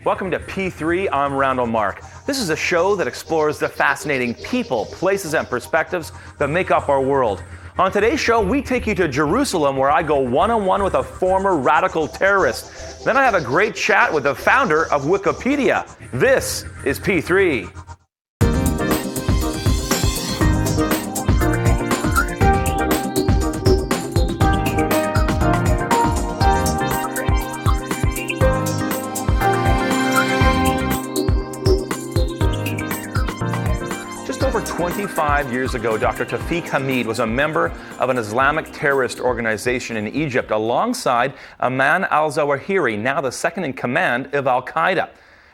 Welcome to P3, I'm Randall Mark. This is a show that explores the fascinating people, places, and perspectives that make up our world. On today's show, we take you to Jerusalem, where I go one-on-one with a former radical terrorist. Then I have a great chat with the founder of Wikipedia. This is P3. Over 25 years ago, Dr. Tawfik Hamid was a member of an Islamic terrorist organization in Egypt alongside Ayman al-Zawahiri, now the second in command of al-Qaeda.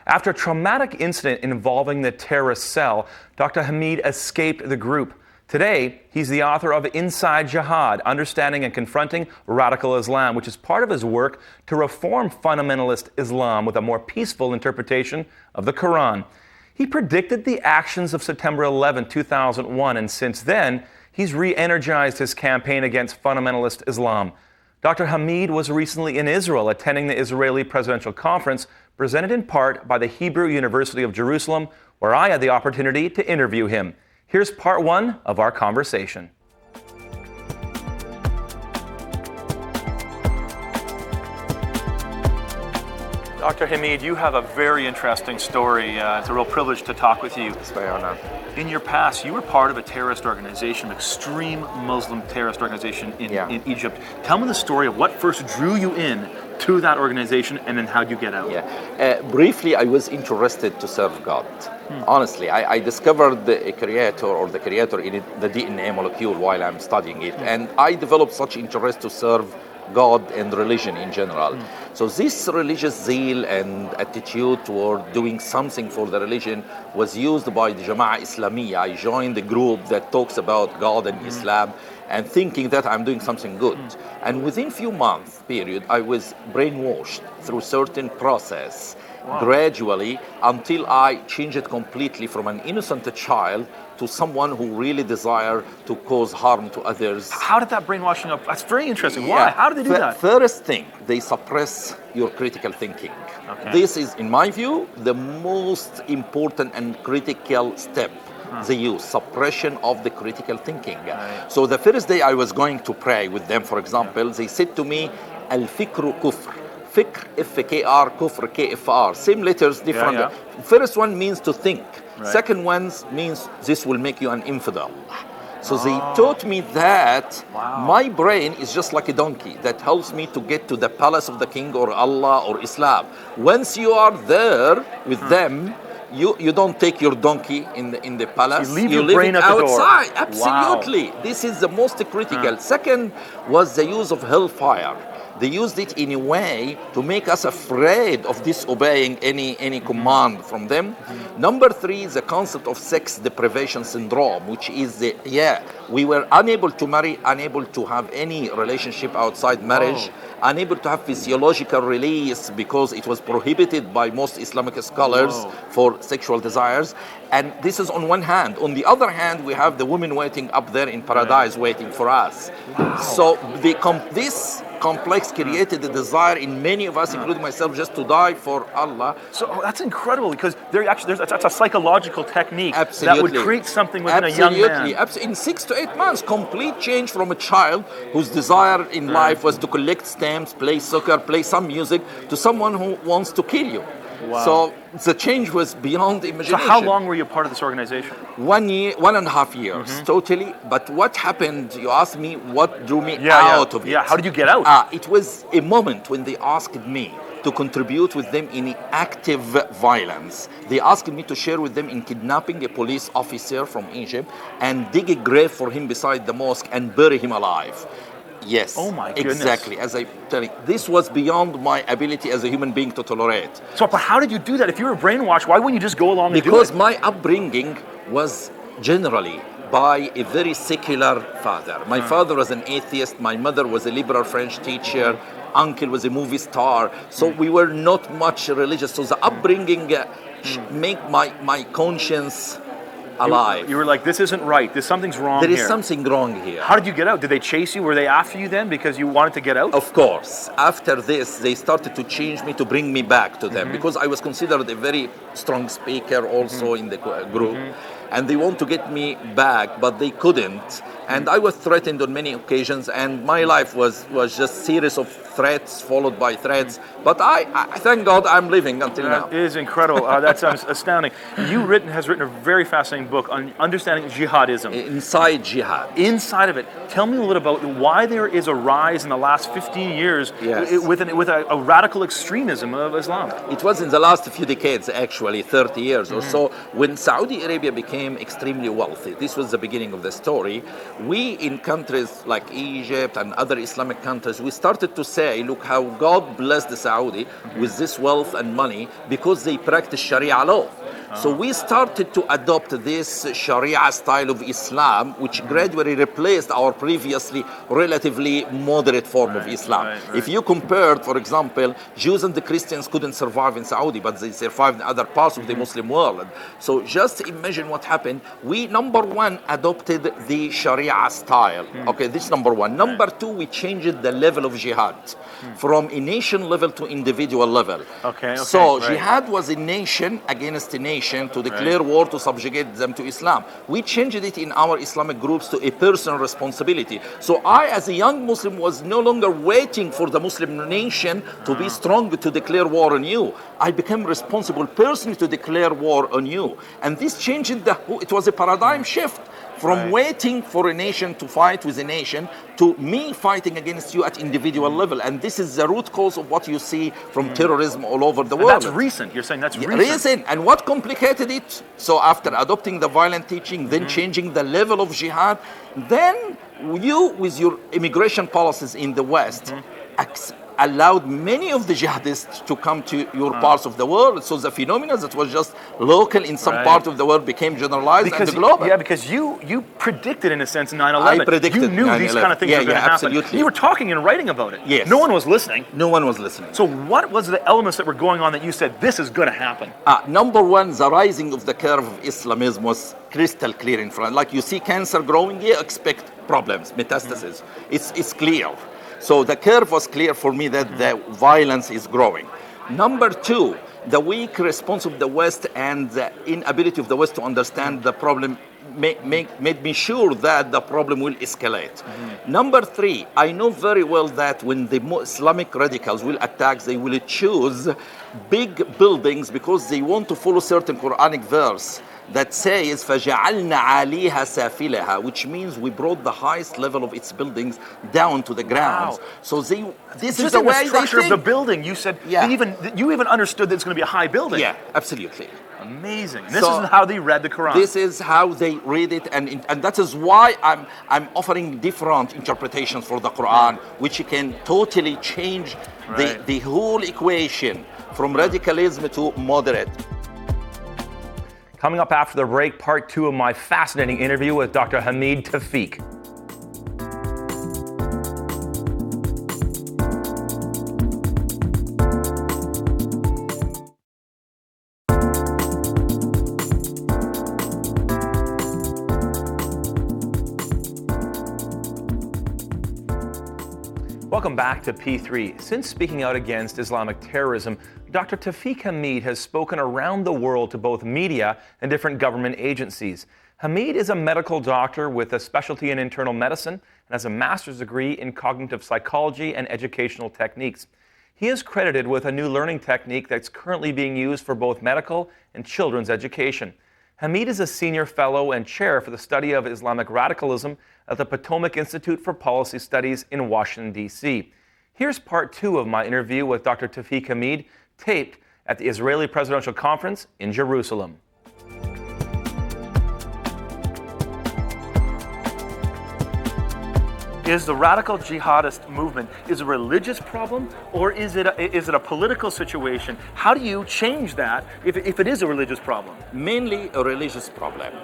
After a traumatic incident involving the terrorist cell, Dr. Hamid escaped the group. Today, he's the author of Inside Jihad, Understanding and Confronting Radical Islam, which is part of his work to reform fundamentalist Islam with a more peaceful interpretation of the Quran. He predicted the actions of September 11, 2001, and since then, he's re-energized his campaign against fundamentalist Islam. Dr. Hamid was recently in Israel attending the Israeli presidential conference, presented in part by the Hebrew University of Jerusalem, where I had the opportunity to interview him. Here's part one of our conversation. Dr. Hamid, you have a very interesting story. It's a real privilege to talk with you. It's very honored. In your past, you were part of a terrorist organization, an extreme Muslim terrorist organization in Egypt. Tell me the story of what first drew you in to that organization, and then how'd you get out? Briefly, I was interested to serve God. Honestly, I discovered the creator in the DNA molecule while I'm studying it, and I developed such interest to serve God and religion in general. So this religious zeal and attitude toward doing something for the religion was used by the Jama'ah Islamiyya. I joined the group that talks about God and Islam and thinking that I'm doing something good. And within few months period, I was brainwashed through certain process gradually until I changed it completely from an innocent child to someone who really desire to cause harm to others. How did that brainwashing up? That's very interesting. Why? How did they do that? First thing, they suppress your critical thinking. Okay. This is, in my view, the most important and critical step. They use suppression of the critical thinking. Right. So the first day I was going to pray with them, for example, they said to me, Al-fikru kufr. Fikr, F-K-R, kufr, K-F-R. Same letters, different. First one means to think. Right. Second one means this will make you an infidel. So they taught me that my brain is just like a donkey that helps me to get to the palace of the king or Allah or Islam. Once you are there with them, you don't take your donkey in the palace. So you leave you your brain it at the outside. door. Absolutely. Wow. This is the most critical. Second was the use of hellfire. They used it in a way to make us afraid of disobeying any command from them. Number three is the concept of sex deprivation syndrome, which is we were unable to marry, unable to have any relationship outside marriage, unable to have physiological release because it was prohibited by most Islamic scholars for sexual desires. And this is on one hand. On the other hand, we have the women waiting up there in paradise waiting for us. So this complex created the desire in many of us, including myself, just to die for Allah. So that's incredible, because that's a psychological technique Absolutely. that would create something within a young man. Absolutely. In 6 to 8 months, complete change from a child whose desire in life was to collect stamps, play soccer, play some music, to someone who wants to kill you. Wow. So the change was beyond imagination. So how long were you part of this organization? 1 year, 1.5 years, totally. But what happened, you asked me what drew me out of it. Yeah, how did you get out? It was a moment when they asked me to contribute with them in active violence. They asked me to share with them in kidnapping a police officer from Egypt and dig a grave for him beside the mosque and bury him alive. Yes. Oh my goodness. Exactly. As I tell you, this was beyond my ability as a human being to tolerate. So, but how did you do that? If you were brainwashed, why wouldn't you just go along and do it? Because my upbringing was generally by a very secular father. My father was an atheist. My mother was a liberal French teacher. Uncle was a movie star. So we were not much religious. So the upbringing make my conscience alive. You were like, this isn't right. Something's wrong There here. is something wrong here. How did you get out? Did they chase you? Were they after you then because you wanted to get out? Of course. After this, they started to change me to bring me back to them because I was considered a very strong speaker also in the group. And they want to get me back, but they couldn't. And I was threatened on many occasions, and my life was just series of threats followed by threats. But I thank God I'm living until now. It is incredible. That's astounding. Has written a very fascinating book on understanding jihadism. Inside jihad. Inside of it, tell me a little about why there is a rise in the last 15 years with a radical extremism of Islam. It was in the last few decades, actually, 30 years or so, when Saudi Arabia became extremely wealthy. This was the beginning of the story. We, in countries like Egypt and other Islamic countries, we started to say, look how God blessed the Saudi with this wealth and money because they practice Sharia law. So we started to adopt this Sharia style of Islam, which gradually replaced our previously relatively moderate form of Islam. Right. If you compared, for example, Jews and the Christians couldn't survive in Saudi, but they survived in other parts of the Muslim world. So just imagine what happened. We, number one, adopted the Sharia style. Okay, this is number one. Number two, we changed the level of jihad from a nation level to individual level. So jihad was a nation against a nation to declare war, to subjugate them to Islam. We changed it in our Islamic groups to a personal responsibility. So I, as a young Muslim, was no longer waiting for the Muslim nation to be strong to declare war on you. I became responsible personally to declare war on you. And this changed it was a paradigm shift from waiting for a nation to fight with a nation to me fighting against you at individual level. And this is the root cause of what you see from terrorism all over the world. That's recent. You're saying that's recent. Recent. And what complicated it? So after adopting the violent teaching, then changing the level of jihad, then you, with your immigration policies in the West, allowed many of the jihadists to come to your parts of the world. So the phenomena that was just local in some part of the world became generalized and global. Yeah, because you predicted, in a sense, 9/11. I predicted You knew 9/11. these kind of things were going to happen. Absolutely. You were talking and writing about it. Yes. No one was listening. No one was listening. So what was the elements that were going on that you said, this is going to happen? Number one, the rising of the curve of Islamism was crystal clear in front. Like you see cancer growing, you expect problems, metastasis. It's clear. So the curve was clear for me that the violence is growing. Number two, the weak response of the West and the inability of the West to understand the problem made me sure that the problem will escalate. Number three, I know very well that when the Islamic radicals will attack, they will choose big buildings because they want to follow certain Quranic verse that says فَجَعَلْنَا عَلِيهَا سَافِلَهَا, which means we brought the highest level of its buildings down to the ground. Wow. So this is Just the in the way they structure of think. the building, you said, you even understood that it's going to be a high building. Yeah, absolutely. Amazing. This is how they read the Quran. This is how they read it, and that is why I'm offering different interpretations for the Quran, which can totally change the whole equation from radicalism to moderate. Coming up after the break, part two of my fascinating interview with Dr. Hamid Tawfik. Welcome back to P3. Since speaking out against Islamic terrorism, Dr. Tawfik Hamid has spoken around the world to both media and different government agencies. Hamid is a medical doctor with a specialty in internal medicine and has a master's degree in cognitive psychology and educational techniques. He is credited with a new learning technique that's currently being used for both medical and children's education. Hamid is a senior fellow and chair for the study of Islamic radicalism at the Potomac Institute for Policy Studies in Washington, D.C. Here's part two of my interview with Dr. Tawfik Hamid, taped at the Israeli Presidential Conference in Jerusalem. Is the radical jihadist movement a religious problem, or is it a political situation? How do you change that if it is a religious problem? Mainly a religious problem.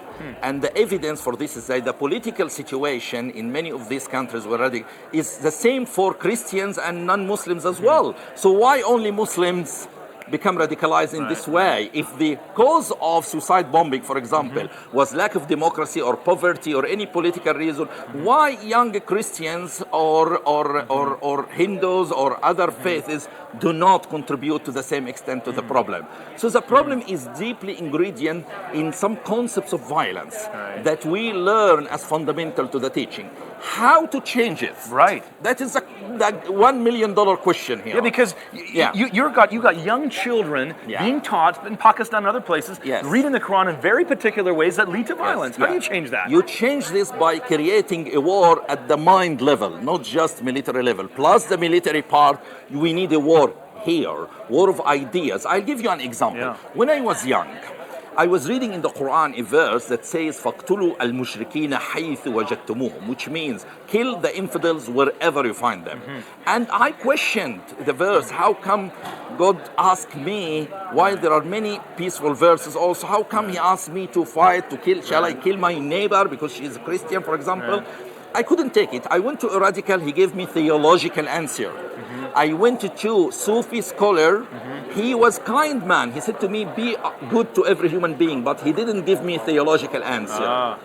And the evidence for this is that the political situation in many of these countries already is the same for Christians and non-Muslims as well. So why only Muslims become radicalized in this way. If the cause of suicide bombing, for example, was lack of democracy or poverty or any political reason, why young Christians or Hindus or other faiths do not contribute to the same extent to the problem? So the problem is deeply ingredient in some concepts of violence that we learn as fundamental to the teaching. How to change it? Right. That is the $1 million question here. Yeah, because you got young children being taught in Pakistan and other places, reading the Quran in very particular ways that lead to violence. How do you change that? You change this by creating a war at the mind level, not just military level. Plus the military part, we need a war here, war of ideas. I'll give you an example. When I was young, I was reading in the Quran a verse that says فَاقْتُلُوا الْمُشْرِكِينَ حَيْثُ وَجَدْتُمُوهُم, which means kill the infidels wherever you find them. And I questioned the verse. How come God asked me, while there are many peaceful verses also, how come he asked me to fight, to kill? Shall I kill my neighbor because she's a Christian, for example? I couldn't take it. I went to a radical, he gave me theological answer. I went to Sufi scholar, he was kind man. He said to me, be good to every human being, but he didn't give me theological answer.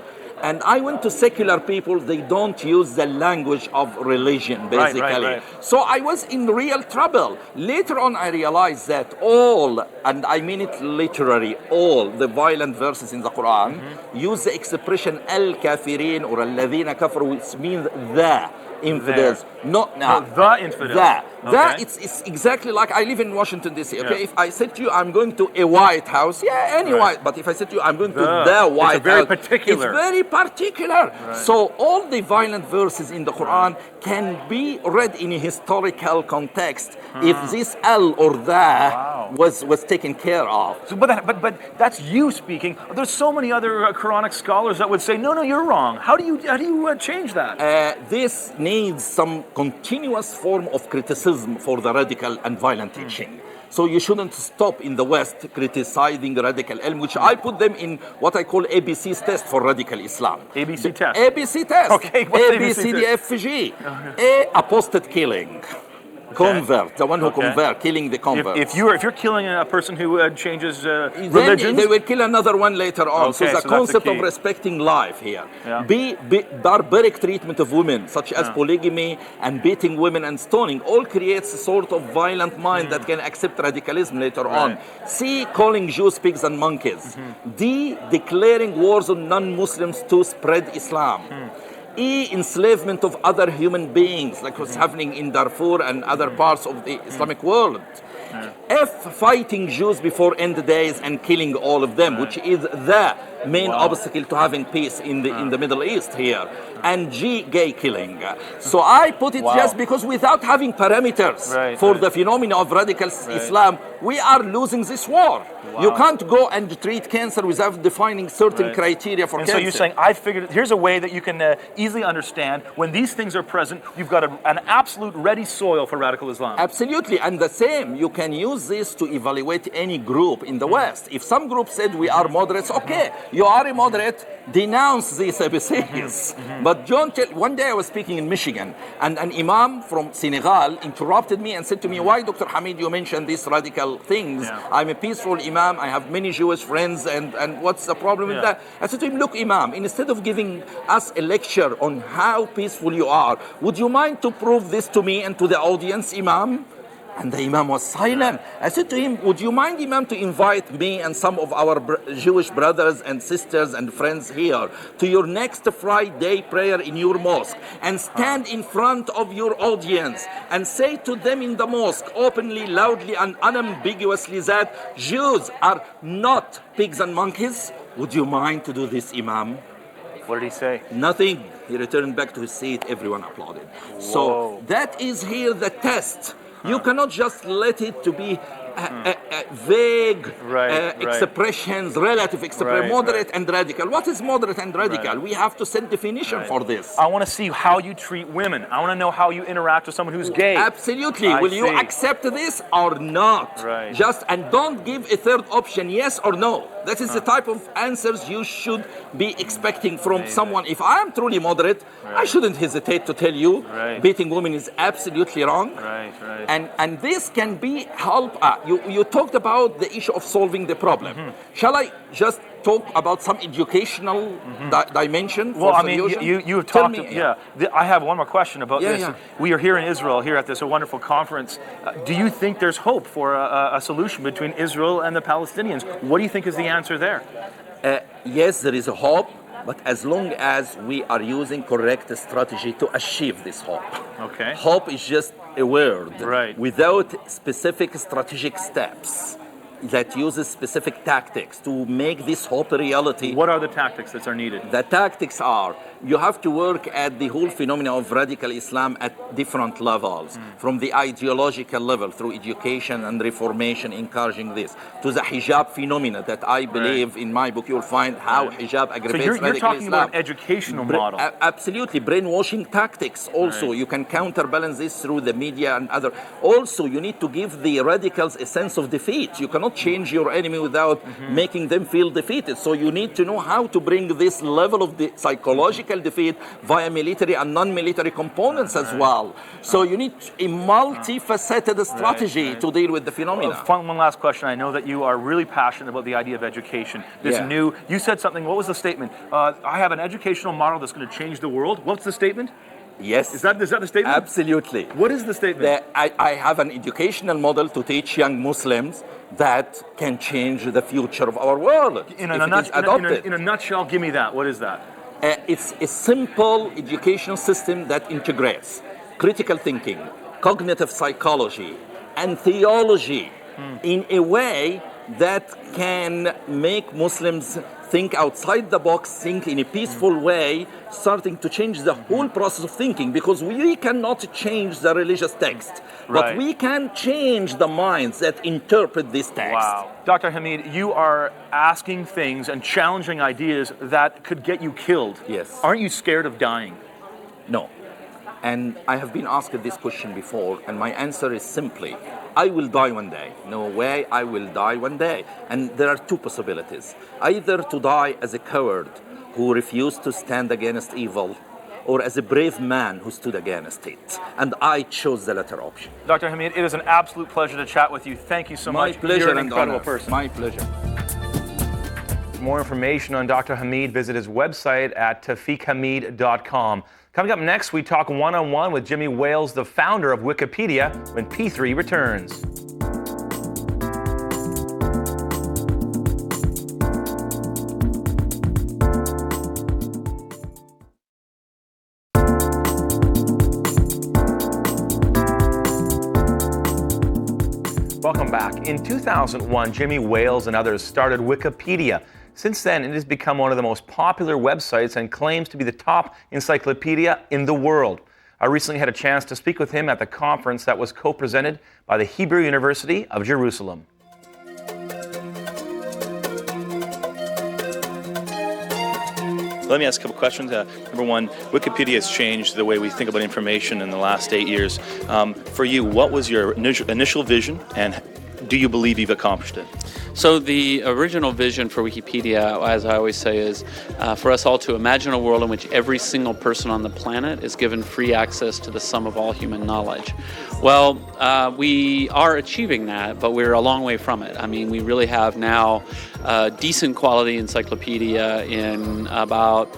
And I went to secular people, they don't use the language of religion, basically. So I was in real trouble. Later on, I realized that all, and I mean it literally, all the violent verses in the Quran use the expression al-kafirin or al-ladhina kafaru, which means the infidels, not now. The infidels. It's exactly like I live in Washington, D.C. Okay, if I said to you, I'm going to a White House, any white, but if I said to you, I'm going to the White House, it's very particular. It's very particular. So all the violent verses in the Quran can be read in a historical context if this al or the was taken care of. So, but that's you speaking. There's so many other Quranic scholars that would say, no, you're wrong. How do you change that? This needs some continuous form of criticism for the radical and violent teaching. So you shouldn't stop in the West criticizing radical ilm, which I put them in what I call ABC's test for radical Islam. ABC test? ABC test. Okay, what's A, B, C, D, F, G. A, apostate killing. Convert, the one who convert, killing the convert. If you're killing a person who changes religions, then they will kill another one later on. So the concept of respecting life here. B, barbaric treatment of women, such as polygamy and beating women and stoning, all creates a sort of violent mind that can accept radicalism later on. C, calling Jews pigs and monkeys. D, declaring wars on non-Muslims to spread Islam. E, enslavement of other human beings, like what's happening in Darfur and other parts of the Islamic world. F, fighting Jews before end days and killing all of them, which is the main obstacle to having peace in the Middle East here. And G, gay killing. So I put it just because without having parameters for the phenomena of radical Islam, we are losing this war. You can't go and treat cancer without defining certain criteria for cancer. So you're saying, I figured, here's a way that you can easily understand when these things are present, you've got an absolute ready soil for radical Islam. Absolutely, and the same, you can use this to evaluate any group in the West. If some group said we are moderates, okay, you are a moderate, denounce these ABCs. But one day I was speaking in Michigan, and an imam from Senegal interrupted me and said to me, why, Dr. Hamid, you mentioned these radical things? I'm a peaceful imam, I have many Jewish friends, and what's the problem with that? I said to him, look, imam, instead of giving us a lecture on how peaceful you are, would you mind to prove this to me and to the audience, imam? And the imam was silent. I said to him, would you mind, imam, to invite me and some of our Jewish brothers and sisters and friends here to your next Friday prayer in your mosque and stand in front of your audience and say to them in the mosque openly, loudly and unambiguously that Jews are not pigs and monkeys? Would you mind to do this, imam? What did he say? Nothing. He returned back to his seat. Everyone applauded. Whoa. So that is here the test. You cannot just let it to be vague expressions, relative expressions, moderate and radical. What is moderate and radical? We have to set definition for this. I want to see how you treat women. I want to know how you interact with someone who's gay. Absolutely. Will you accept this or not? Just, and don't give a third option, yes or no. That is the type of answers you should be expecting from someone. If I am truly moderate, I shouldn't hesitate to tell you beating women is absolutely wrong. And this can be help. You talk talked about the issue of solving the problem. Shall I just talk about some educational dimension? Well, I for mean, solution? you have Tell talked. me, I have one more question about Yeah, this. yeah. We are here in Israel, here at this wonderful conference. Do you think there's hope for a solution between Israel and the Palestinians? What do you think is the answer there? Yes, there is a hope, but as long as we are using correct strategy to achieve this hope. Okay. Hope is just a word. Right. Without specific strategic steps that uses specific tactics to make this hope a reality. What are the tactics that are needed? The tactics are, you have to work at the whole phenomena of radical Islam at different levels, from the ideological level through education and reformation, encouraging this, to the hijab phenomena that I believe in my book you'll find how hijab aggravates So you're radical talking Islam. about an educational model. Absolutely, brainwashing tactics also. Right. You can counterbalance this through the media and other. Also, you need to give the radicals a sense of defeat. You cannot change your enemy without making them feel defeated. So you need to know how to bring this level of the psychological defeat via military and non-military components as well. So you need a multifaceted strategy to deal with the phenomena. One last question. I know that you are really passionate about the idea of education. You said something, what was the statement? I have an educational model that's going to change the world. What's the statement? Yes. Is that the statement? Absolutely. What is the statement? I have an educational model to teach young Muslims that can change the future of our world In a nutshell, give me that. What is that? It's a simple educational system that integrates critical thinking, cognitive psychology, and theology in a way that can make Muslims think outside the box, think in a peaceful way, starting to change the whole process of thinking, because we cannot change the religious text, but we can change the minds that interpret this text. Wow. Dr. Hamid, you are asking things and challenging ideas that could get you killed. Yes. Aren't you scared of dying? No. And I have been asked this question before, and my answer is simply, I will die one day. No way, I will die one day. And there are two possibilities. Either to die as a coward who refused to stand against evil, or as a brave man who stood against it. And I chose the latter option. Dr. Hamid, it is an absolute pleasure to chat with you. Thank you so much. My pleasure. You're an and incredible honor. person. My pleasure. For more information on Dr. Hamid, visit his website at tawfikhamid.com. Coming up next, we talk one-on-one with Jimmy Wales, the founder of Wikipedia, when P3 returns. Welcome back. In 2001, Jimmy Wales and others started Wikipedia. Since then, it has become one of the most popular websites and claims to be the top encyclopedia in the world. I recently had a chance to speak with him at the conference that was co-presented by the Hebrew University of Jerusalem. Let me ask a couple questions. Number one, Wikipedia has changed the way we think about information in the last 8 years. For you, what was your initial vision, and do you believe you've accomplished it? So the original vision for Wikipedia, as I always say, is for us all to imagine a world in which every single person on the planet is given free access to the sum of all human knowledge. Well, we are achieving that, but we're a long way from it. I mean, we really have now decent quality encyclopedia in about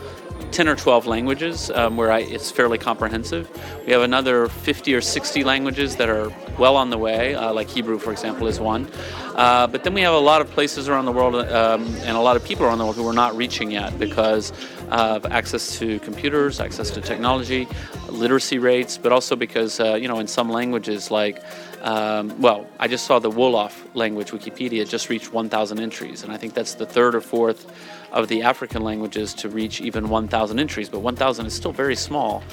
10 or 12 languages where it's fairly comprehensive. We have another 50 or 60 languages that are well on the way, like Hebrew, for example, is one. But then we have a lot of places around the world and a lot of people around the world who we're not reaching yet because of access to computers, access to technology, literacy rates, but also because, in some languages like, I just saw the Wolof language, Wikipedia, just reached 1,000 entries. And I think that's the third or fourth of the African languages to reach even 1,000 entries, but 1,000 is still very small.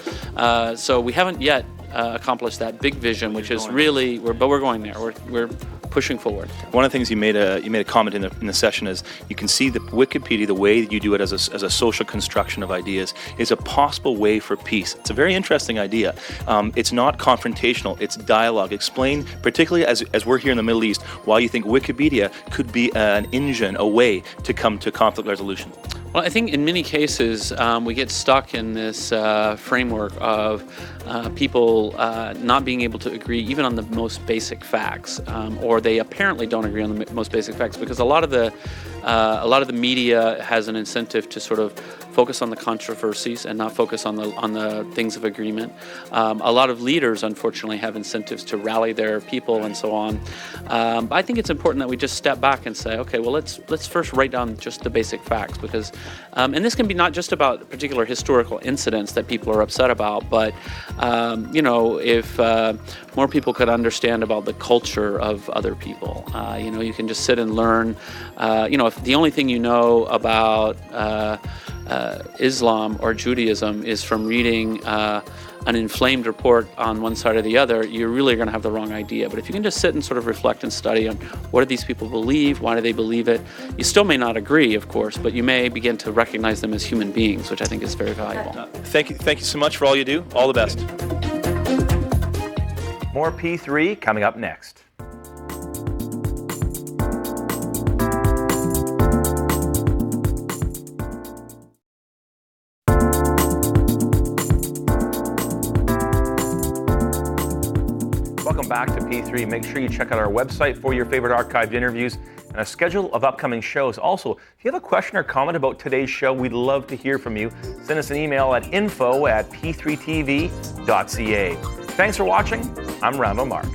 So we haven't yet accomplished that big vision, which is really, but we're going there. We're pushing forward. One of the things you made a comment in the session is you can see the Wikipedia, the way that you do it as a social construction of ideas, is a possible way for peace. It's a very interesting idea. It's not confrontational, it's dialogue. Explain, particularly as we're here in the Middle East, why you think Wikipedia could be an engine, a way to come to conflict resolution. Well, I think in many cases we get stuck in this framework of people not being able to agree even on the most basic facts, or they apparently don't agree on the most basic facts, because a lot of the media has an incentive to sort of focus on the controversies and not focus on the things of agreement. A lot of leaders, unfortunately, have incentives to rally their people and so on. But I think it's important that we just step back and say, okay, well, let's first write down just the basic facts, because, and this can be not just about particular historical incidents that people are upset about, but if more people could understand about the culture of other people, you can just sit and learn. If the only thing you know about Islam or Judaism is from reading an inflamed report on one side or the other, you're really going to have the wrong idea. But if you can just sit and sort of reflect and study on what do these people believe, why do they believe it, you still may not agree, of course, but you may begin to recognize them as human beings, which I think is very valuable. Thank you so much for all you do. All the best. More P3 coming up next. Welcome back to P3. Make sure you check out our website for your favorite archived interviews and a schedule of upcoming shows. Also, if you have a question or comment about today's show, we'd love to hear from you. Send us an email at info@p3tv.ca. Thanks for watching. I'm Randall Mark.